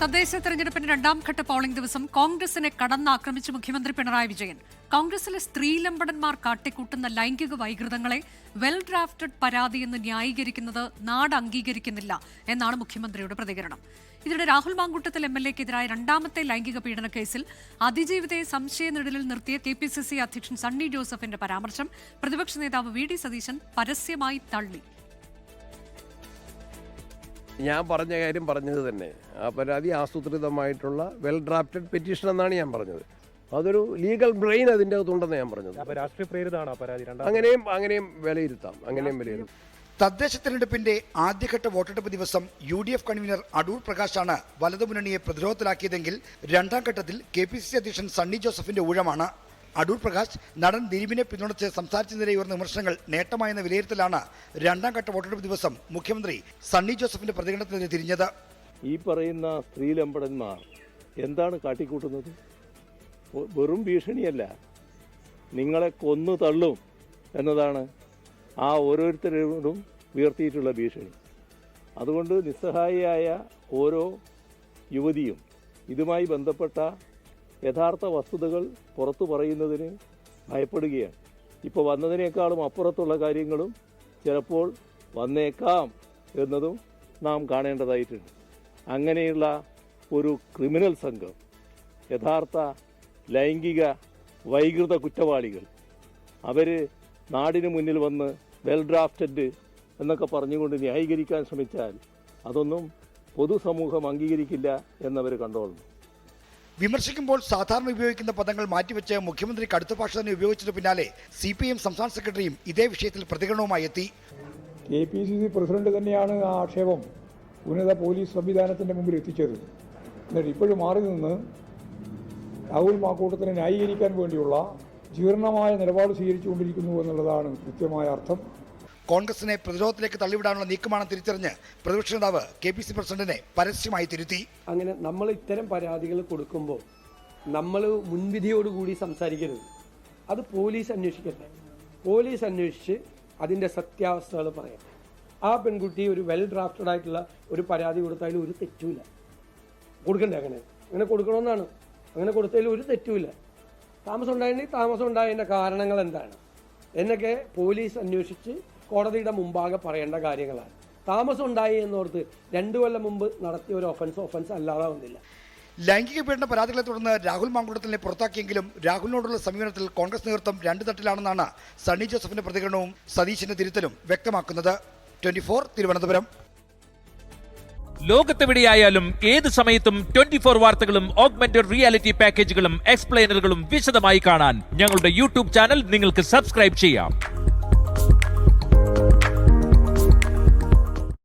തദ്ദേശ തെരഞ്ഞെടുപ്പിന്റെ രണ്ടാം ഘട്ട പോളിംഗ് ദിവസം കോൺഗ്രസിനെ കടന്നാക്രമിച്ച് മുഖ്യമന്ത്രി പിണറായി വിജയൻ. കോൺഗ്രസിലെ സ്ത്രീലമ്പടന്മാർ കാട്ടിക്കൂട്ടുന്ന ലൈംഗിക വൈകൃതങ്ങളെ വെൽ ഡ്രാഫ്റ്റഡ് പരാതിയെന്ന് ന്യായീകരിക്കുന്നത് നാട് അംഗീകരിക്കുന്നില്ല എന്നാണ് മുഖ്യമന്ത്രിയുടെ പ്രതികരണം. ഇതിനിടെ രാഹുൽ മാങ്കൂട്ടത്തിൽ MLA-ക്കെതിരായ രണ്ടാമത്തെ ലൈംഗിക പീഡന കേസിൽ അതിജീവിതയെ സംശയനിഴലിൽ നിർത്തിയ KPCC അധ്യക്ഷൻ സണ്ണി ജോസഫിന്റെ പരാമർശം പ്രതിപക്ഷ നേതാവ് VD സതീശൻ പരസ്യമായി തള്ളി. ഞാൻ പറഞ്ഞ കാര്യം പറഞ്ഞത് തന്നെ. ആ പരാതി ആസൂത്രിതമായിട്ടുള്ള വെൽ ഡ്രാഫ്റ്റഡ് പെറ്റീഷൻ എന്നാണ് ഞാൻ പറഞ്ഞത്. അതൊരു ലീഗൽ ബ്രെയിൻ അതിൻ്റെ അകത്തുണ്ടെന്ന് ഞാൻ പറഞ്ഞത്. അങ്ങനെയും വിലയിരുത്താം. തദ്ദേശ തെരഞ്ഞെടുപ്പിന്റെ ആദ്യഘട്ട വോട്ടെടുപ്പ് ദിവസം UDF കൺവീനർ അടൂർ പ്രകാശാണ് വലതുമുന്നണിയെ പ്രതിരോധത്തിലാക്കിയതെങ്കിൽ രണ്ടാം ഘട്ടത്തിൽ KPCC അധ്യക്ഷൻ സണ്ണി ജോസഫിന്റെ ഊഴമാണ്. അടൂർ പ്രകാശ് നടൻ ദിലീപിനെ പിന്തുണച്ച് സംസാരിച്ചതിനിടെ ഉയർന്ന വിമർശനങ്ങൾ നേട്ടമായെന്ന വിലയിരുത്തലാണ് രണ്ടാം ഘട്ട വോട്ടെടുപ്പ് ദിവസം മുഖ്യമന്ത്രി സണ്ണി ജോസഫിന്റെ പ്രതികരണത്തിനെതിരെ തിരിഞ്ഞത്. ഈ പറയുന്ന സ്ത്രീലമ്പടന്മാർ എന്താണ് കാട്ടിക്കൂട്ടുന്നത്? വെറും ഭീഷണിയല്ല, നിങ്ങളെ കൊന്നു തള്ളും എന്നതാണ് ആ ഓരോരുത്തരോടും ഉയർത്തിയിട്ടുള്ള ഭീഷണി. അതുകൊണ്ട് നിസ്സഹായിയായ ഓരോ യുവതിയും ഇതുമായി ബന്ധപ്പെട്ട യഥാർത്ഥ വസ്തുതകൾ പുറത്തു പറയുന്നതിന് ഭയപ്പെടുകയാണ്. ഇപ്പോൾ വന്നതിനേക്കാളും അപ്പുറത്തുള്ള കാര്യങ്ങളും ചിലപ്പോൾ വന്നേക്കാം എന്നതും നാം കാണേണ്ടതായിട്ടുണ്ട്. അങ്ങനെയുള്ള ഒരു ക്രിമിനൽ സംഘം, യഥാർത്ഥ ലൈംഗിക വൈകൃത കുറ്റവാളികൾ, അവർ നാടിന് മുന്നിൽ വന്ന് വെൽ ഡ്രാഫ്റ്റഡ് എന്നൊക്കെ പറഞ്ഞുകൊണ്ട് ന്യായീകരിക്കാൻ ശ്രമിച്ചാൽ അതൊന്നും പൊതുസമൂഹം അംഗീകരിക്കില്ല എന്നവർ കണ്ടോളണം. വിമർശിക്കുമ്പോൾ സാധാരണ ഉപയോഗിക്കുന്ന പദങ്ങൾ മാറ്റിവെച്ച് മുഖ്യമന്ത്രി കടുത്ത ഭാഷ തന്നെ ഉപയോഗിച്ചതിന് പിന്നാലെ CPIM സംസ്ഥാന സെക്രട്ടറിയും ഇതേ വിഷയത്തിൽ പ്രതികരണവുമായി എത്തി. KPCC പ്രസിഡന്റ് തന്നെയാണ് ആ ആക്ഷേപം ഉന്നത പോലീസ് സംവിധാനത്തിന്റെ മുമ്പിൽ എത്തിച്ചത്. എന്നിട്ട് ഇപ്പോഴും മാറി നിന്ന് രാഹുൽ മാങ്കൂട്ടത്തിനെ ന്യായീകരിക്കാൻ വേണ്ടിയുള്ള ജീർണമായ നിലപാട് സ്വീകരിച്ചുകൊണ്ടിരിക്കുന്നു എന്നുള്ളതാണ് കൃത്യമായ അർത്ഥം. കോൺഗ്രസിനെ പ്രതിരോധത്തിലേക്ക് തള്ളിവിടാനുള്ള നീക്കമാണ് തിരിച്ചറിഞ്ഞ് പ്രതിപക്ഷ നേതാവ് KPCC പ്രസിഡന്റിനെ പരസ്യമായി തിരുത്തി. അങ്ങനെ നമ്മൾ ഇത്തരം പരാതികൾ കൊടുക്കുമ്പോൾ നമ്മൾ മുൻവിധിയോടുകൂടി സംസാരിക്കരുത്. അത് പോലീസ് അന്വേഷിക്കട്ടെ. പോലീസ് അന്വേഷിച്ച് അതിൻ്റെ സത്യാവസ്ഥകൾ പറയാം. ആ പെൺകുട്ടി ഒരു വെൽ ഡ്രാഫ്റ്റഡ് ആയിട്ടുള്ള ഒരു പരാതി കൊടുത്താലും ഒരു തെറ്റുമില്ല. കൊടുക്കണ്ടേ? അങ്ങനെ കൊടുക്കണമെന്നാണ്. അങ്ങനെ കൊടുത്തതിൽ ഒരു തെറ്റുമില്ല. താമസം ഉണ്ടായിട്ടുണ്ടെങ്കിൽ താമസം ഉണ്ടായതിൻ്റെ കാരണങ്ങൾ എന്താണ് എന്നൊക്കെ പോലീസ് അന്വേഷിച്ച് കോടതിയുടെ മുമ്പാകെ പറയേണ്ട കാര്യങ്ങളാണ്. താമസം ഉണ്ടായി എന്നോർത്ത് 2 കൊല്ലം മുമ്പ് നടത്തിയ ഒരു ഒഫൻസ് അല്ലാതെ വന്നില്ല. ലൈംഗിക പീഡന പരാതികളെ തുടർന്ന് രാഹുൽ മാങ്കൂട്ടത്തിനെ പുറത്താക്കിയെങ്കിലും രാഹുലിനോടുള്ള സമീപനത്തിൽ കോൺഗ്രസ് നേതൃത്വം 2 തട്ടിലാണെന്നാണ് സണ്ണി ജോസഫിന്റെ പ്രതികരണവും സതീശിന്റെ തിരുത്തലും വ്യക്തമാക്കുന്നത്. 24 തിരുവനന്തപുരം. ലോകത്തെവിടെയായാലും ഏത് സമയത്തും 24 വാർത്തകളും ഓഗ്മെന്റഡ് റിയാലിറ്റി പാക്കേജുകളും എക്സ്പ്ലെയിനറുകളും വിശദമായി കാണാൻ ഞങ്ങളുടെ YouTube ചാനൽ നിങ്ങൾക്ക് സബ്സ്ക്രൈബ് ചെയ്യാം.